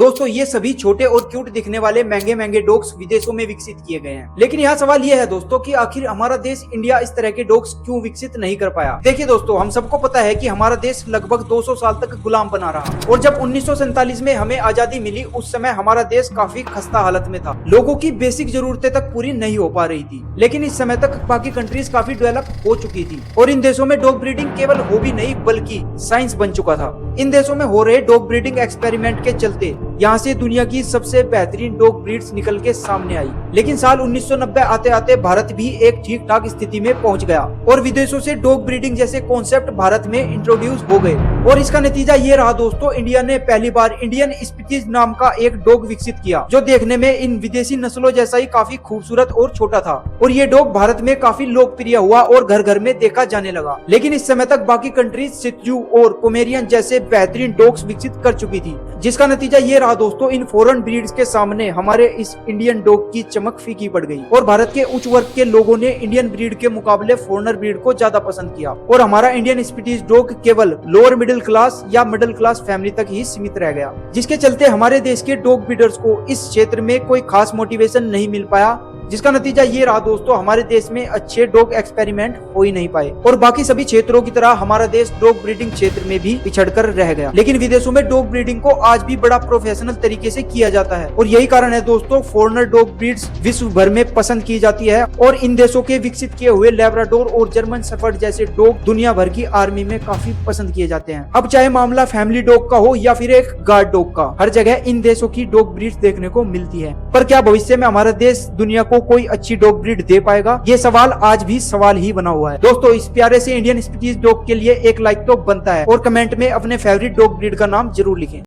दोस्तों ये सभी छोटे और क्यूट दिखने वाले महंगे महंगे डॉग्स विदेशों में विकसित किए गए हैं, लेकिन यहाँ सवाल ये है दोस्तों कि आखिर हमारा देश इंडिया इस तरह के डॉग्स क्यों विकसित नहीं कर पाया। देखिए दोस्तों, हम सबको पता है कि हमारा देश लगभग 200 साल तक गुलाम बना रहा और जब 1947 में हमें आजादी मिली उस समय हमारा देश काफी खस्ता हालत में था। लोगों की बेसिक जरूरतें तक पूरी नहीं हो पा रही थी, लेकिन इस समय तक बाकी कंट्रीज काफी डेवलप हो चुकी थी और इन देशों में डॉग ब्रीडिंग केवल हॉबी नहीं बल्कि साइंस बन चुका था। इन देशों में हो रहे डॉग ब्रीडिंग एक्सपेरिमेंट के चलते यहाँ से दुनिया की सबसे बेहतरीन डॉग ब्रीड्स निकल के सामने आई। लेकिन साल 1990 आते आते भारत भी एक ठीक ठाक स्थिति में पहुंच गया और विदेशों से डॉग ब्रीडिंग जैसे कॉन्सेप्ट भारत में इंट्रोड्यूस हो गए और इसका नतीजा ये रहा दोस्तों, इंडिया ने पहली बार इंडियन स्पीशीज नाम का एक डॉग विकसित किया जो देखने में इन विदेशी नस्लों जैसा ही काफी खूबसूरत और छोटा था और ये डॉग भारत में काफी लोकप्रिय हुआ और घर घर में देखा जाने लगा। लेकिन इस समय तक बाकी कंट्रीज शित्जू और पोमेरियन जैसे बेहतरीन डॉग्स विकसित कर चुकी थी, जिसका नतीजा ये रहा दोस्तों, इन फॉरेन ब्रीड्स के सामने हमारे इस इंडियन डॉग की चमक फीकी पड़ गई और भारत के उच्च वर्ग के लोगों ने इंडियन ब्रीड के मुकाबले फॉरेनर ब्रीड को ज्यादा पसंद किया और हमारा इंडियन स्पीशीज डॉग केवल लोअर मिडिल क्लास या मिडिल क्लास फैमिली तक ही सीमित रह गया, जिसके चलते हमारे देश के डॉग ब्रीडर्स को इस क्षेत्र में कोई खास मोटिवेशन नहीं मिल पाया, जिसका नतीजा ये रहा दोस्तों, हमारे देश में अच्छे डॉग एक्सपेरिमेंट हो ही नहीं पाए और बाकी सभी क्षेत्रों की तरह हमारा देश डॉग ब्रीडिंग क्षेत्र में भी पिछड़कर रह गया। लेकिन विदेशों में डॉग ब्रीडिंग को आज भी बड़ा प्रोफेशनल तरीके से किया जाता है और यही कारण है दोस्तों, फॉरेनर डॉग ब्रीड्स विश्व भर में पसंद की जाती है और इन देशों के विकसित किए हुए लैब्राडोर और जर्मन शेफर्ड जैसे डॉग दुनिया भर की आर्मी में काफी पसंद किए जाते हैं। अब चाहे मामला फैमिली डॉग का हो या फिर एक गार्ड डॉग का, हर जगह इन देशों की डॉग ब्रीड्स देखने को मिलती है। पर क्या भविष्य में हमारा देश दुनिया को कोई अच्छी डॉग ब्रीड दे पाएगा? ये सवाल आज भी सवाल ही बना हुआ है। दोस्तों इस प्यारे से इंडियन स्पीशीज डॉग के लिए एक लाइक तो बनता है और कमेंट में अपने फेवरेट डॉग ब्रीड का नाम जरूर लिखें।